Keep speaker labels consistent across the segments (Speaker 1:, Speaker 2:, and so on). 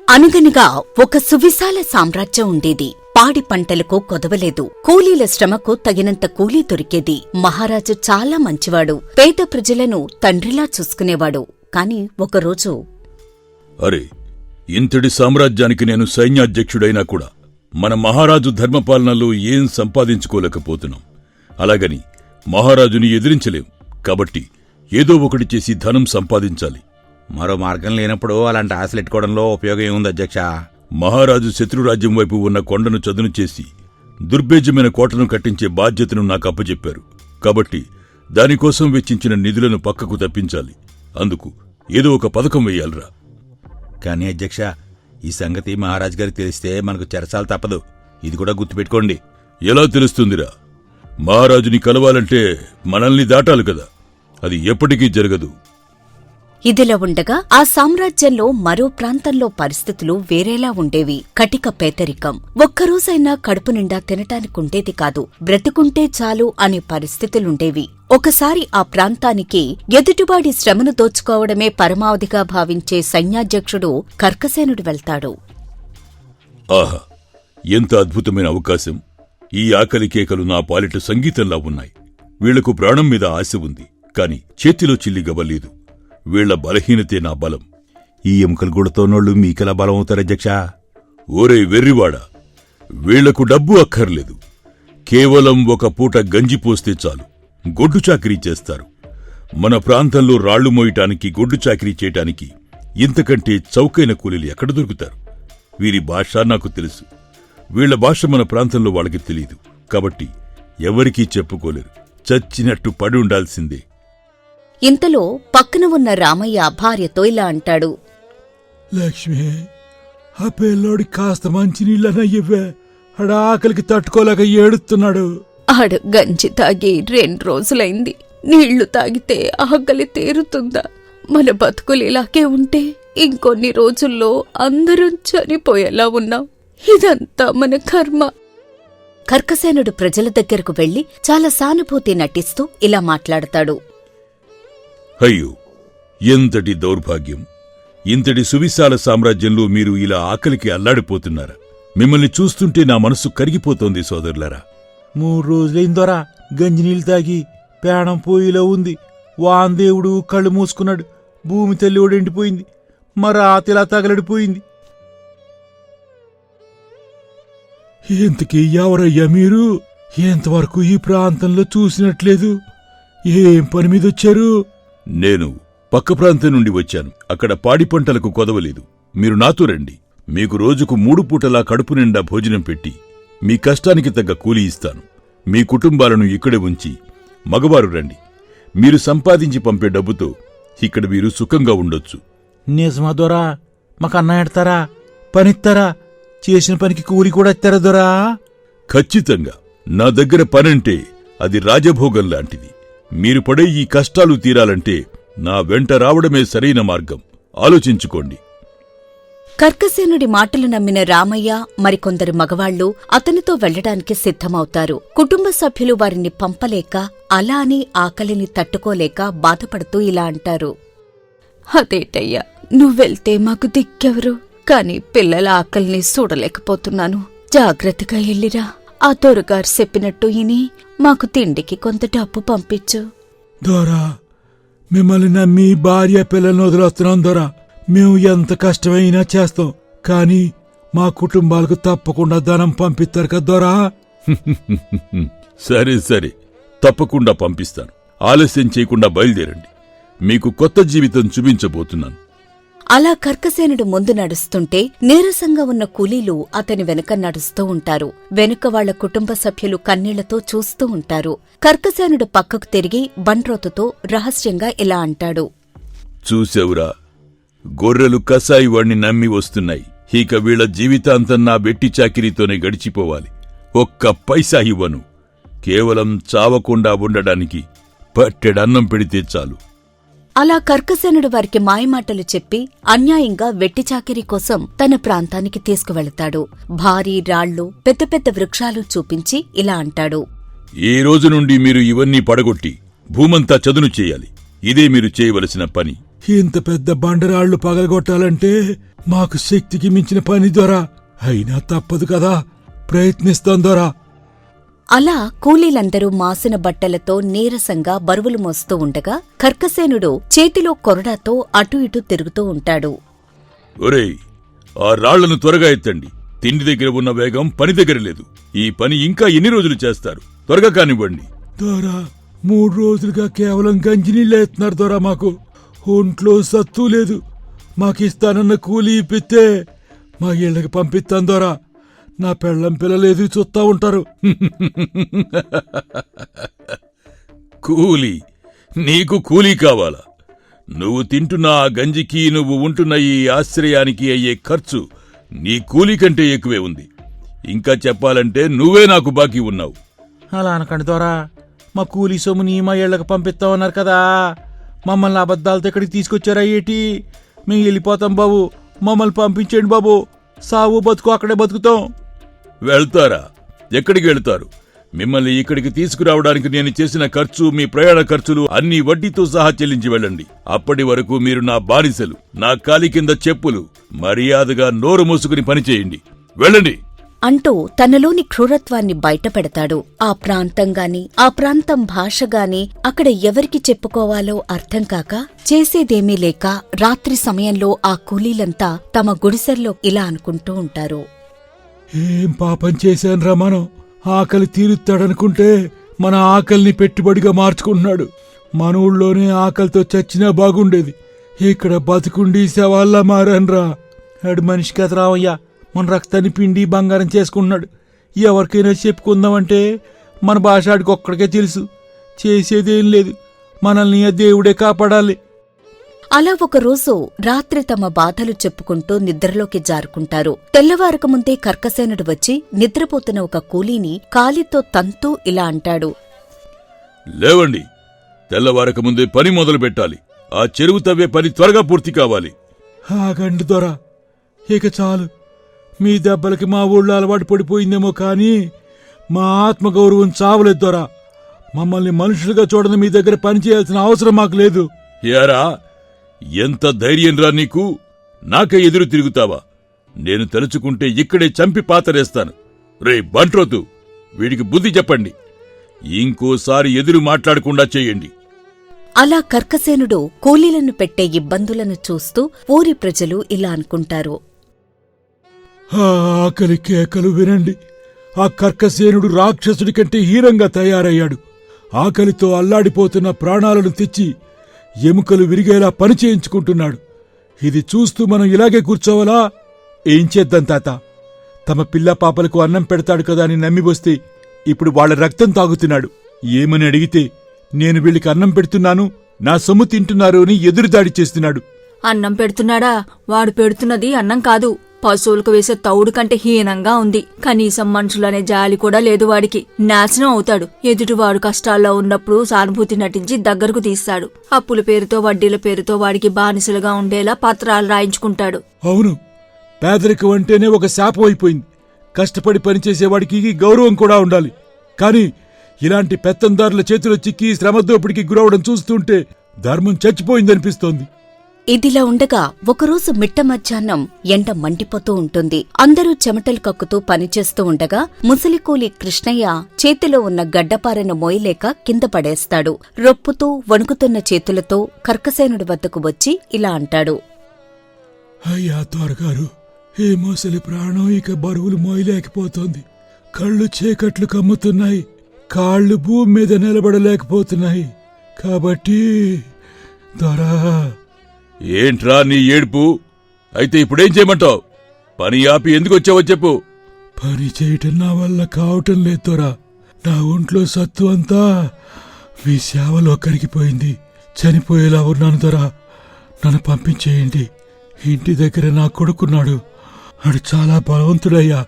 Speaker 1: అనగనగా ఒక సువిశాల సామ్రాజ్యం ఉండేది. పాడి పంటలకు కొదవలేదు. కూలీల శ్రమకు తగినంత కూలీ దొరికేది. మహారాజు చాలా మంచివాడు. పేద ప్రజలను తండ్రిలా చూసుకునేవాడు. కాని ఒకరోజు,
Speaker 2: అరే, ఇంతటి సామ్రాజ్యానికి నేను సైన్యాధ్యక్షుడైనా కూడా మన మహారాజు ధర్మపాలనలో ఏం సంపాదించుకోలేకపోతున్నాం. అలాగని మహారాజుని ఎదిరించలేం. కాబట్టి ఏదో ఒకటి చేసి ధనం సంపాదించాలి.
Speaker 3: మరో మార్గం లేనప్పుడు అలాంటి ఆశలెట్టుకోవడంలో ఉపయోగం ఏముంది అధ్యక్ష?
Speaker 2: మహారాజు శత్రురాజ్యం వైపు ఉన్న కొండను చదును చేసి దుర్భేద్యమైన కోటను కట్టించే బాధ్యతను నాకు అప్పచెప్పారు. కాబట్టి దానికోసం వెచ్చించిన నిధులను పక్కకు తప్పించాలి. అందుకు ఏదో ఒక పథకం వెయ్యాలరా.
Speaker 3: కానీ అధ్యక్ష, ఈ సంగతి మహారాజు గారికి తెలిస్తే మనకు చెరసాలు తప్పదు. ఇది కూడా గుర్తుపెట్టుకోండి.
Speaker 2: ఎలా తెలుస్తుందిరా? మహారాజుని కలవాలంటే మనల్ని దాటాలి కదా. అది ఎప్పటికీ జరగదు.
Speaker 1: ఇదిలా ఉండగా ఆ సామ్రాజ్యంలో మరో ప్రాంతంలో పరిస్థితులు వేరేలా ఉండేవి. కటిక పేదరికం. ఒక్కరోజైనా కడుపు నిండా తినటానికుండేది కాదు. బ్రతికుంటే చాలు అనే పరిస్థితులుండేవి. ఒకసారి ఆ ప్రాంతానికి ఎదుటివాడి శ్రమను దోచుకోవడమే పరమావధిగా భావించే సైన్యాధ్యక్షుడు కర్కసేనుడు వెళ్తాడు.
Speaker 2: ఆహా, ఎంత అద్భుతమైన అవకాశం! ఈ ఆకలి కేకలు నా పాలిట సంగీతంలా ఉన్నాయి. వీళ్లకు ప్రాణం మీద ఆశ ఉంది, కాని చేతిలో చిల్లిగవ్వలేదు. వీళ్ల బలహీనతే నా బలం.
Speaker 3: ఈ ఎముకలు గుడతోనోళ్లు మీకెలా బలం అవుతారు అధ్యక్ష?
Speaker 2: ఓరే వెర్రివాడా, వీళ్లకు డబ్బు అక్కర్లేదు. కేవలం ఒక పూట గంజి పోస్తే చాలు, గొడ్డు చాకిరీ చేస్తారు. మన ప్రాంతంలో రాళ్లు మోయటానికి, గొడ్డు చాకిరీ చేయటానికి ఇంతకంటే చౌకైన కూలీలు ఎక్కడ దొరుకుతారు? వీరి భాష నాకు తెలుసు. వీళ్ల భాష మన ప్రాంతంలో వాళ్ళకి తెలీదు. కాబట్టి ఎవరికీ చెప్పుకోలేరు. చచ్చినట్టు పడి ఉండాల్సిందే.
Speaker 1: ఇంతలో పక్కన ఉన్న రామయ్య భార్యతో ఇలా అంటాడు.
Speaker 4: లక్ష్మి, ఆ పిల్లోడి కాస్త మంచినీళ్ళనయ్యవే. ఆడ ఆకలికి తట్టుకోలేక ఏడుస్తున్నాడు.
Speaker 1: ఆడు గంజి తాగి 2 రోజులైంది. నీళ్లు తాగితే ఆకలి తీరుతుందా? మన బతుకులు ఇలాగే ఉంటే ఇంకొన్ని రోజుల్లో అందరం చనిపోయేలా ఉన్నాం. ఇదంతా మన కర్మ. కర్కసేనుడు ప్రజల దగ్గరకు వెళ్లి చాలా సానుభూతి నటిస్తూ ఇలా మాట్లాడతాడు.
Speaker 2: అయ్యో, ఎంతటి దౌర్భాగ్యం! ఇంతటి సువిశాల సామ్రాజ్యంలో మీరు ఇలా ఆకలికి అల్లాడిపోతున్నారా? మిమ్మల్ని చూస్తుంటే నా మనసు కరిగిపోతోంది సోదరులారా.
Speaker 4: 3 రోజులైందోరా గంజినీళ్ళు తాగి. పేణం పోయిలో ఉంది. వాందేవుడు కళ్ళు మూసుకున్నాడు. భూమి తల్లి ఎండిపోయింది. మరాతిలా తగలడిపోయింది. ఇంతకీ ఎవరయ్యా మీరు? ఎంతవరకు ఈ ప్రాంతంలో చూసినట్లేదు. ఏం పని మీదొచ్చారు?
Speaker 2: నేను పక్క ప్రాంతం నుండి వచ్చాను. అక్కడ పాడి పంటలకు కొదవలేదు. మీరు నాతో రండి. మీకు రోజుకు 3 పూటలా కడుపు నిండా భోజనం పెట్టి మీ కష్టానికి తగ్గ కూలి ఇస్తాను. మీ కుటుంబాలను ఇక్కడే ఉంచి మగవారు రండి. మీరు సంపాదించి పంపే డబ్బుతో ఇక్కడ మీరు సుఖంగా ఉండొచ్చు.
Speaker 4: నిజమా దొరా? మాకు అన్నం ఎడతారా? పనిస్తారా? చేసిన పనికి కూలి కూడా ఇస్తారా దొరా?
Speaker 2: ఖచ్చితంగా. నా దగ్గర పనంటే అది రాజభోగం లాంటిది. మీరు పడే ఈ కష్టాలు తీరాలంటే నా వెంట రావడమే సరైన మార్గం. ఆలోచించుకోండి.
Speaker 1: కర్కసేనుడి మాటలు నమ్మిన రామయ్య మరికొందరు మగవాళ్లు అతనితో వెళ్లడానికి సిద్ధమవుతారు. కుటుంబ సభ్యులు వారిని పంపలేక, అలా అని ఆకలిని తట్టుకోలేక బాధపడుతూ ఇలా అంటారు. అదేటయ్యా, నువ్వెళ్తే మాకు దిక్కెవరు? కాని పిల్లల ఆకలిని చూడలేకపోతున్నాను. జాగ్రత్తగా ఎల్లిరా. ఆ దొరగారు చెప్పినట్టు ఇని మాకు తిండికి కొంత డబ్బు పంపించు.
Speaker 4: దొరా, మిమ్మల్ని నమ్మి భార్య పిల్లల్ని వదిలేస్తున్నాం దొరా. మేము ఎంత కష్టమైనా చేస్తాం. కాని మా కుటుంబాలకు తప్పకుండా ధనం పంపిస్తారు కదా దొరా?
Speaker 2: సరే సరే, తప్పకుండా పంపిస్తాను. ఆలస్యం చేయకుండా బయలుదేరండి. మీకు కొత్త జీవితం చూపించబోతున్నాను.
Speaker 1: అలా కర్కసేనుడు ముందు నడుస్తుంటే నీరసంగా ఉన్న కూలీలు అతని వెనుక నడుస్తూ ఉంటారు. వెనుక వాళ్ల కుటుంబ సభ్యులు కన్నీళ్లతో చూస్తూ ఉంటారు. కర్కసేనుడు పక్కకు తిరిగి బండ్రోతుతో రహస్యంగా ఇలా అంటాడు.
Speaker 2: చూసావురా, గొర్రెలు కసాయి వాణ్ణి నమ్మి వస్తున్నాయి. ఇక వీళ్ల జీవితాంతం నా వెట్టి చాకిరీతోనే గడిచిపోవాలి. ఒక్క పైసా ఇవ్వను. కేవలం చావకుండా ఉండడానికి పట్టెడన్నం పెడితే చాలు.
Speaker 1: అలా కర్కసేనుడు వారికి మాయమాటలు చెప్పి అన్యాయంగా వెట్టిచాకిరీ కోసం తన ప్రాంతానికి తీసుకువెళతాడు. భారీ రాళ్లు, పెద్ద పెద్ద వృక్షాలు చూపించి ఇలా అంటాడు.
Speaker 2: ఈ రోజు నుండి మీరు ఇవన్నీ పడగొట్టి భూమంతా చదును చేయాలి. ఇదే మీరు చేయవలసిన పని.
Speaker 4: ఇంత పెద్ద బండరాళ్లు పగలగొట్టాలంటే మాకు శక్తికి మించిన పని దొరా. అయినా తప్పదు కదా, ప్రయత్నిస్తాం దొరా.
Speaker 1: అలా కూలీలందరూ మాసిన బట్టలతో నీరసంగా బరువులు మోస్తూ ఉండగా కర్కసేనుడు చేతిలో కొరడాతో అటూ ఇటూ తిరుగుతూ ఉంటాడు.
Speaker 2: ఒరేయ్, ఆ రాళ్లను త్వరగా ఎత్తండి. తిండి దగ్గర ఉన్న వేగం పని దగ్గర లేదు. ఈ పని ఇంకా ఎన్ని రోజులు చేస్తారు? త్వరగా కానివ్వండి.
Speaker 4: దొరా, 3 రోజులుగా కేవలం గంజినీళ్ళే ఎత్తున్నారు దొరా. మాకు ఒంట్లో సత్తు లేదు. మాకిస్తానన్న కూలీ ఇప్పితే మా ఇళ్ళకి పంపిస్తాం దొరా. నా పెళ్ళం పిల్లలు ఎదురు చూస్తా ఉంటారు.
Speaker 2: కూలీ? నీకు కూలీ కావాలా? నువ్వు తింటున్న ఆ గంజికి, నువ్వు ఉంటున్న ఈ ఆశ్రయానికి అయ్యే ఖర్చు నీ కూలీ కంటే ఎక్కువే ఉంది. ఇంకా చెప్పాలంటే నువ్వే నాకు బాకీ ఉన్నావు.
Speaker 3: అలా అనకండి దొరా. మా కూలీ సొమ్ముని మా ఇళ్లకు పంపిస్తామన్నారు కదా. మమ్మల్ని అబద్ధాలతో ఇక్కడికి తీసుకొచ్చారా ఏటి? మేము వెళ్ళిపోతాం బాబు. మమ్మల్ని పంపించండి బాబు. సావు బతుకు అక్కడే బతుకుతాం.
Speaker 2: వెళ్తారా? ఎక్కడికి వెళ్తారు? మిమ్మల్ని ఇక్కడికి తీసుకురావడానికి నేను చేసిన ఖర్చు, మీ ప్రయాణ ఖర్చులు అన్నీ వడ్డీతో సహా చెల్లించి వెళ్ళండి. అప్పటి వరకు మీరు నా బానిసలు, నా కాలి కింద చెప్పులు. మర్యాదగా నోరు మూసుకుని పనిచేయండి. వెళ్ళండి
Speaker 1: అంటూ తనలోని క్రూరత్వాన్ని బయటపెడతాడు. ఆ ప్రాంతంగాని, ఆ ప్రాంతం భాషగాని అక్కడ ఎవరికి చెప్పుకోవాలో అర్థం కాక చేసేదేమీ లేక రాత్రి సమయంలో ఆ కూలీలంతా తమ గుడిసెల్లో ఇలా అనుకుంటూ ఉంటారు.
Speaker 4: ఏం పాపం చేశానురా మనం? ఆకలి తీరుస్తాడనుకుంటే మన ఆకలిని పెట్టుబడిగా మార్చుకుంటున్నాడు. మన ఊళ్ళోనే ఆకలితో చచ్చినా బాగుండేది. ఇక్కడ బతుకుండి శవాల్లా మారాన్రా.
Speaker 3: ఆడు మనిషి కథ రావయ్యా. మన రక్తాన్ని పిండి బంగారం చేసుకుంటున్నాడు. ఎవరికైనా చెప్పుకుందామంటే మన భాష ఆడికి ఒక్కడికే తెలుసు. చేసేదేం లేదు. మనల్ని ఆ దేవుడే కాపాడాలి.
Speaker 1: అలా ఒకరోజు రాత్రి తమ బాధలు చెప్పుకుంటూ నిద్రలోకి జారుకుంటారు. తెల్లవారకముందే కర్కసేనుడు వచ్చి నిద్రపోతున్న ఒక కూలీని కాలితో తంతూ ఇలా అంటాడు.
Speaker 2: లేవండి, తెల్లవారక ముందే పని మొదలు పెట్టాలి. ఆ చెరువు తవ్వే పని త్వరగా పూర్తి కావాలి.
Speaker 4: ఆగండి దొరా, ఇక చాలు. మీ దెబ్బలకి మా ఊళ్ళో అలవాటు పడిపోయిందేమో కానీ మా ఆత్మగౌరవం చావలేదు దొరా. మమ్మల్ని మనుషులుగా చూడని మీ దగ్గర పనిచేయాల్సిన అవసరం మాకు లేదు.
Speaker 2: యారా, ఎంత ధైర్యంరా నీకు? నాకే ఎదురు తిరుగుతావా? నేను తలుచుకుంటే ఇక్కడే చంపి పాతరేస్తాను. రే బంట్రోతు, వీడికి బుద్ధి చెప్పండి. ఇంకోసారి ఎదురు మాట్లాడకుండా చేయండి.
Speaker 1: అలా కర్కసేనుడు కూలీలను పెట్టే ఇబ్బందులను చూస్తూ ఊరి ప్రజలు ఇలా అనుకుంటారు.
Speaker 4: ఆ ఆకలి కేకలు వినండి. ఆ కర్కసేనుడు రాక్షసుడి కంటే హీనంగా తయారయ్యాడు. ఆకలితో అల్లాడిపోతున్న ప్రాణాలను తెచ్చి ఎముకలు విరిగేలా పని చేయించుకుంటున్నాడు. ఇది చూస్తూ మనం ఇలాగే కూర్చోవాలా? ఏం చేద్దాం తాత? తమ పిల్ల పాపలకు అన్నం పెడతాడు కదా అని నమ్మి వస్తే ఇప్పుడు వాళ్ల రక్తం తాగుతున్నాడు. ఏమని అడిగితే నేను వీళ్ళకి అన్నం పెడుతున్నాను, నా సొమ్ము తింటున్నారు అని ఎదురుదాడి చేస్తున్నాడు.
Speaker 5: అన్నం పెడుతున్నాడా? వాడు పెడుతున్నది అన్నం కాదు, పశువులకు వేసే తౌడు కంటే హీనంగా ఉంది. కనీసం మనుషులనే జాలి కూడా లేదు వాడికి. నాశనం అవుతాడు. ఎదుటివాడు కష్టాల్లో ఉన్నప్పుడు సానుభూతి నటించి దగ్గరకు తీస్తాడు. అప్పుల పేరుతో, వడ్డీల పేరుతో వాడికి బానిసలుగా ఉండేలా పత్రాలు రాయించుకుంటాడు.
Speaker 4: అవును, పేదరికం అంటేనే ఒక శాపం అయిపోయింది. కష్టపడి పనిచేసేవాడికి గౌరవం కూడా ఉండాలి. కాని ఇలాంటి పెత్తందారుల చేతిలో చిక్కి శ్రమదోపిడికి గురవడం చూస్తుంటే ధర్మం చచ్చిపోయిందనిపిస్తోంది.
Speaker 1: ఇదిలా ఉండగా ఒకరోజు మిట్ట మధ్యాహ్నం ఎండ మండిపోతూ ఉంటుంది. అందరూ చెమటలు కక్కుతూ పనిచేస్తూ ఉండగా ముసలికూలి కృష్ణయ్య చేతిలో ఉన్న గడ్డపారను మోయలేక కింద పడేస్తాడు. రొప్పుతూ వణుకుతున్న చేతులతో కర్కసేనుడి వద్దకు వచ్చి ఇలా అంటాడు.
Speaker 4: అయ్యా త్వరగారు, ఈ ముసలి ప్రాణం ఇక బరువులు మోయలేకపోతోంది. కళ్ళు చీకట్లు కమ్ముతున్నాయి, కాళ్ళు భూమి మీద నిలబడలేకపోతున్నాయి. కాబట్టి దొరా.
Speaker 2: ఏంట్రా నీ ఏడుపు? అయితే ఇప్పుడేం చేయమంటావు? పని ఆపి ఎందుకొచ్చావో చెప్పు.
Speaker 4: పని చేయటం నా వల్ల కావటం లేదు దొరా. నా ఒంట్లో సత్తు అంతా మీ సేవలో కరిగిపోయింది. చనిపోయేలా ఉన్నాను దొరా. నన్ను పంపించేయండి. ఇంటి దగ్గర నా కొడుకున్నాడు. ఆడు చాలా బలవంతుడయ్యా.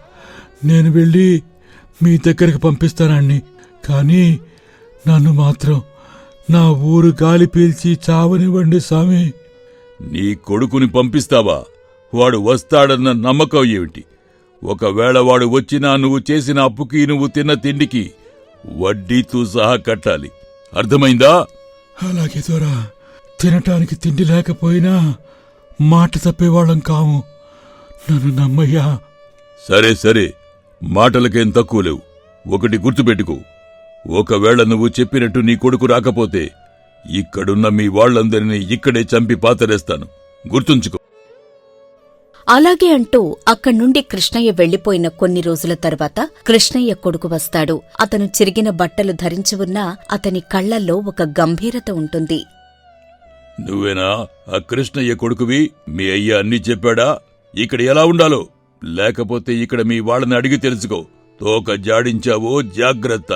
Speaker 4: నేను వెళ్ళి మీ దగ్గరకు పంపిస్తానండి. కానీ నన్ను మాత్రం నా ఊరు గాలి పీల్చి చావనివ్వండి స్వామి.
Speaker 2: నీ కొడుకుని పంపిస్తావా? వాడు వస్తాడన్న నమ్మకం ఏమిటి? ఒకవేళ వాడు వచ్చినా నువ్వు చేసిన అప్పుకి, నువ్వు తిన్న తిండికి వడ్డీతో సహా కట్టాలి. అర్థమైందా?
Speaker 4: అలాగే దొరా. తినటానికి తిండి లేకపోయినా మాట తప్పేవాళ్ళం కాము. నన్ను నమ్మయ్యా.
Speaker 2: సరే సరే, మాటలకేం తక్కువ లేవు. ఒకటి గుర్తుపెట్టుకో, ఒకవేళ నువ్వు చెప్పినట్టు నీ కొడుకు రాకపోతే ఇక్కడున్న మీ వాళ్లందరినీ ఇక్కడే చంపి పాతరేస్తాను. గుర్తుంచుకో.
Speaker 1: అలాగే అంటూ అక్కడ్నుండి కృష్ణయ్య వెళ్లిపోయిన కొన్ని రోజుల తర్వాత కృష్ణయ్య కొడుకు వస్తాడు. అతను చిరిగిన బట్టలు ధరించి ఉన్నా అతని కళ్లల్లో ఒక గంభీరత ఉంటుంది.
Speaker 2: నువ్వేనా ఆ కృష్ణయ్య కొడుకువి? మీ అయ్య అన్నీ చెప్పాడా ఇక్కడ ఎలా ఉండాలో? లేకపోతే ఇక్కడ మీ వాళ్ళని అడిగి తెలుసుకో. తోక జాడించావో జాగ్రత్త.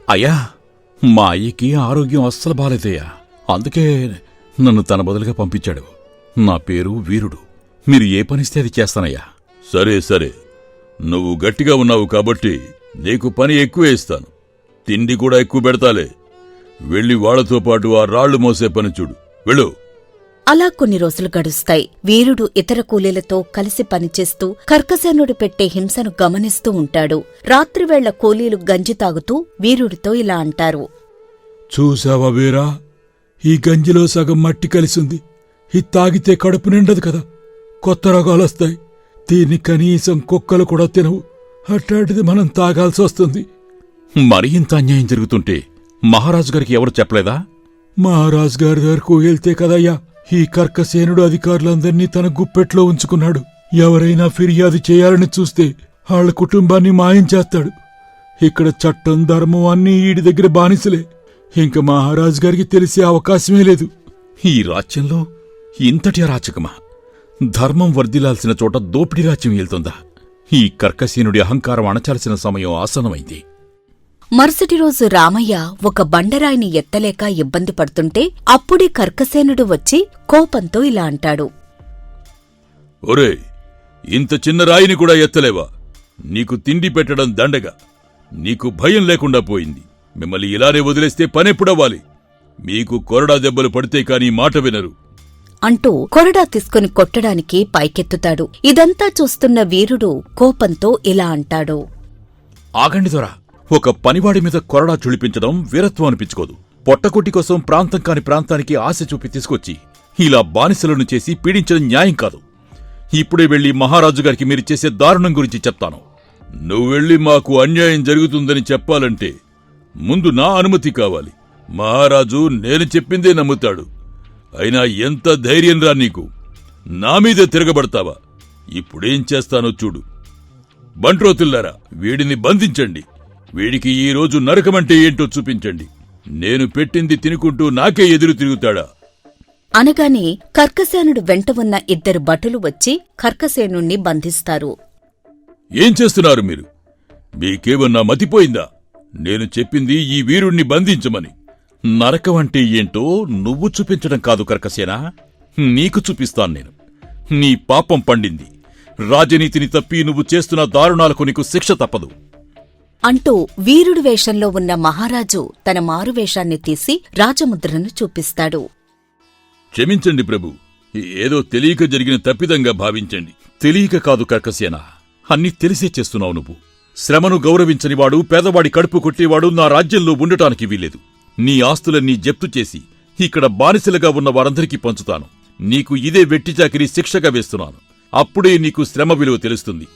Speaker 3: అయ్యా, మా అయ్యకి ఆరోగ్యం అస్సలు బాలేదయ్యా. అందుకే నన్ను తన బదులుగా పంపించాడు. నా పేరు వీరుడు. మీరు ఏ పనిస్తే అది చేస్తానయ్యా.
Speaker 2: సరే సరే, నువ్వు గట్టిగా ఉన్నావు కాబట్టి నీకు పని ఎక్కువే ఇస్తాను. తిండి కూడా ఎక్కువ పెడతాలే. వెళ్ళి వాళ్లతో పాటు ఆ రాళ్లు మోసే పని చూడు. వెళ్ళు.
Speaker 1: అలా కొన్ని రోజులు గడుస్తాయి. వీరుడు ఇతర కూలీలతో కలిసి పనిచేస్తూ కర్కసేనుడు పెట్టే హింసను గమనిస్తూ ఉంటాడు. రాత్రివేళ కూలీలు గంజి తాగుతూ వీరుడితో ఇలా అంటారు.
Speaker 4: చూసావా వీరా, ఈ గంజిలో సగం మట్టి కలిసింది. ఇది తాగితే కడుపు నిండదు కదా, కొత్త రోగాలొస్తాయి. దీన్ని కనీసం కుక్కలు కూడా తినవు. అట్లాంటిది మనం తాగాల్సి వస్తుంది.
Speaker 3: మరి ఇంత అన్యాయం జరుగుతుంటే మహారాజు గారికి ఎవరు చెప్పలేదా?
Speaker 4: మహారాజు గారి వరకు వెళ్తే కదయ్యా ఈ కర్కసేనుడు అధికారులందర్నీ తన గుప్పెట్లో ఉంచుకున్నాడు. ఎవరైనా ఫిర్యాదు చేయాలని చూస్తే వాళ్ళ కుటుంబాన్ని మాయం చేస్తాడు. ఇక్కడ చట్టం ధర్మం అన్నీ ఈడి దగ్గర బానిసలే. ఇంక మహారాజు గారికి తెలిసే అవకాశమే లేదు.
Speaker 3: ఈ రాజ్యంలో ఇంతటి అరాచకమా? ధర్మం వర్ధిల్లాల్సిన చోట దోపిడీ రాజ్యం వెళ్తుందా? ఈ కర్కసేనుడి అహంకారం అణచాల్సిన సమయం ఆసన్నమైంది.
Speaker 1: మరుసటి రోజు రామయ్య ఒక బండరాయిని ఎత్తలేక ఇబ్బంది పడుతుంటే అప్పుడే కర్కసేనుడు వచ్చి కోపంతో ఇలా అంటాడు.
Speaker 2: ఒరే, ఇంత చిన్న రాయిని కూడా ఎత్తలేవా? నీకు తిండి పెట్టడం దండగా. నీకు భయం లేకుండా పోయింది. మిమ్మల్ని ఇలానే వదిలేస్తే పనెప్పుడవ్వాలి? మీకు కొరడా దెబ్బలు పడితే కాని మాట వినరు
Speaker 1: అంటూ కొరడా తీసుకుని కొట్టడానికి పైకెత్తుతాడు. ఇదంతా చూస్తున్న వీరుడు కోపంతో ఇలా అంటాడు.
Speaker 3: ఆగండి దొరా, ఒక పనివాడి మీద కొరడా చుళిపించడం వీరత్వం అనిపించుకోదు. పొట్టకొట్టి కోసం ప్రాంతం కాని ప్రాంతానికి ఆశ చూపి తీసుకొచ్చి ఇలా బానిసలను చేసి పీడించడం న్యాయం కాదు. ఇప్పుడే వెళ్లి మహారాజు గారికి మీరు చేసే దారుణం గురించి చెప్తాను.
Speaker 2: నువ్వెళ్ళి మాకు అన్యాయం జరుగుతుందని చెప్పాలంటే ముందు నా అనుమతి కావాలి. మహారాజు నేను చెప్పిందే నమ్ముతాడు. అయినా ఎంత ధైర్యంరా నీకు? నా మీదే తిరగబడతావా? ఇప్పుడేం చేస్తానో చూడు. బంట్రోతుల్లారా, వీడిని బంధించండి. వీడికి ఈరోజు నరకమంటే ఏంటో చూపించండి. నేను పెట్టింది తినుకుంటూ నాకే ఎదురు తిరుగుతాడా?
Speaker 1: అనగానే కర్కసేనుడు వెంట ఉన్న ఇద్దరు భటులు వచ్చి కర్కసేనుణ్ణి బంధిస్తారు.
Speaker 2: ఏం చేస్తున్నారు మీరు? మీకేమన్నా మతిపోయిందా? నేను చెప్పింది ఈ వీరుణ్ణి బంధించమని.
Speaker 3: నరకం అంటే ఏంటో నువ్వు చూపించడం కాదు కర్కసేనా, నీకు చూపిస్తాను నేను. నీ పాపం పండింది. రాజనీతిని తప్పి నువ్వు చేస్తున్న దారుణాలకు నీకు శిక్ష తప్పదు
Speaker 1: అంటూ వీరుడు వేషంలో ఉన్న మహారాజు తన మారువేషాన్ని తీసి రాజముద్రను చూపిస్తాడు.
Speaker 2: క్షమించండి ప్రభు, ఏదో తెలియక జరిగిన తప్పిదంగా భావించండి.
Speaker 3: తెలియక కాదు కర్కసేన, అన్నీ తెలిసే చేస్తున్నావు నువ్వు. శ్రమను గౌరవించనివాడు, పేదవాడి కడుపు కొట్టేవాడు నా రాజ్యంలో ఉండటానికి వీలేదు. నీ ఆస్తులన్నీ జప్తు చేసి ఇక్కడ బానిసలుగా ఉన్న వారందరికీ పంచుతాను. నీకు ఇదే వెట్టిచాకిరి శిక్షగా వేస్తున్నాను. అప్పుడే నీకు శ్రమ విలువ తెలుస్తుంది.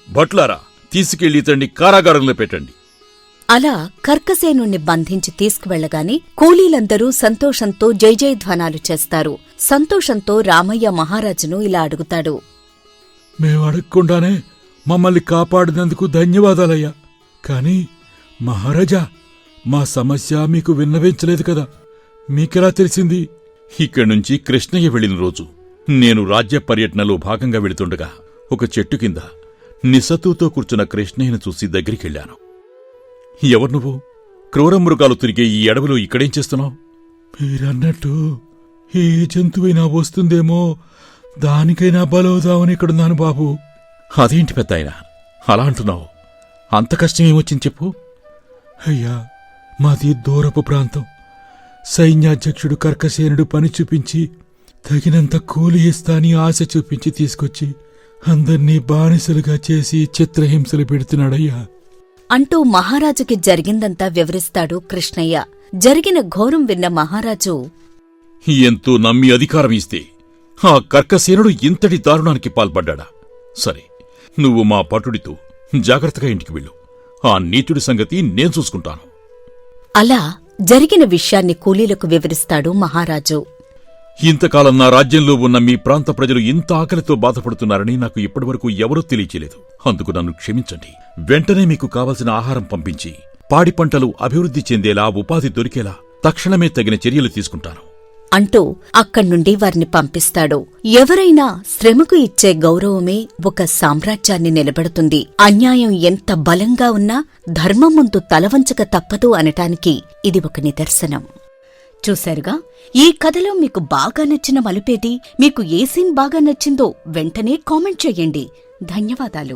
Speaker 3: భట్లారా, తీసుకెళ్లి ఇతన్ని కారాగారంలో పెట్టండి.
Speaker 1: అలా కర్కసేనుణ్ణి బంధించి తీసుకువెళ్లగానే కూలీలందరూ సంతోషంతో జయజయధ్వానాలు చేస్తారు. సంతోషంతో రామయ్య మహారాజును ఇలా అడుగుతాడు.
Speaker 4: మేమడగకుండానే మమ్మల్ని కాపాడినందుకు ధన్యవాదాలయ్యా. కాని మహారాజా, మా సమస్య మీకు విన్నవించలేదు కదా, మీకెలా తెలిసింది?
Speaker 3: ఇక్కడ్నుంచి కృష్ణయ్య వెళ్లిన రోజు నేను రాజ్య పర్యటనలో భాగంగా వెళుతుండగా ఒక చెట్టు కింద నిస్సత్తుతో కూర్చున్న కృష్ణయ్యను చూసి దగ్గరికెళ్లాను. ఎవరు నువ్వు? క్రూరమృగాలు తిరిగే ఈ అడవిలో ఇక్కడేం చేస్తున్నావు?
Speaker 4: మీరన్నట్టు ఏ జంతువైనా వస్తుందేమో, దానికైనా బలవుదామని ఇక్కడున్నాను బాబు.
Speaker 3: అదేంటి పెద్దాయన అలా అంటున్నావు? అంత కష్టం ఏమొచ్చింది చెప్పు.
Speaker 4: అయ్యా, మాది దూరపు ప్రాంతం. సైన్యాధ్యక్షుడు కర్కసేనుడు పని చూపించి తగినంత కూలి ఇస్తాని ఆశ చూపించి తీసుకొచ్చి అందర్నీ బానిసలుగా చేసి చిత్రహింసలు పెడుతున్నాడయ్యా
Speaker 1: అంటూ మహారాజుకి జరిగిందంతా వివరిస్తాడు కృష్ణయ్య. జరిగిన ఘోరం విన్న మహారాజు,
Speaker 2: ఎంతో నమ్మి అధికారం ఇస్తే ఆ కర్కసేనుడు ఇంతటి దారుణానికి పాల్పడ్డా? సరే, నువ్వు మా పటుడితో జాగ్రత్తగా ఇంటికి వెళ్ళు. ఆ నీచుడి సంగతి నేను చూసుకుంటాను.
Speaker 1: అలా జరిగిన విషయాన్ని కూలీలకు వివరిస్తాడు మహారాజు.
Speaker 2: ఇంతకాలం నా రాజ్యంలో ఉన్న మీ ప్రాంత ప్రజలు ఇంత ఆకలితో బాధపడుతున్నారని నాకు ఇప్పటివరకు ఎవరూ తెలియచేయలేదు. అందుకు నన్ను క్షమించండి. వెంటనే మీకు కావలసిన ఆహారం పంపించి పాడి పంటలు అభివృద్ధి చెందేలా, ఉపాధి దొరికేలా తక్షణమే తగిన చర్యలు తీసుకుంటాను
Speaker 1: అంటూ అక్కడ్నుండి వారిని పంపిస్తాడు. ఎవరైనా శ్రమకు ఇచ్చే గౌరవమే ఒక సామ్రాజ్యాన్ని నిలబెడుతుంది. అన్యాయం ఎంత బలంగా ఉన్నా ధర్మం ముందు తలవంచక తప్పదు అనటానికి ఇది ఒక నిదర్శనం. చూశారుగా, ఈ కథలో మీకు బాగా నచ్చిన మలుపేది? మీకు ఏ సీన్ బాగా నచ్చిందో వెంటనే కామెంట్ చెయ్యండి. ధన్యవాదాలు.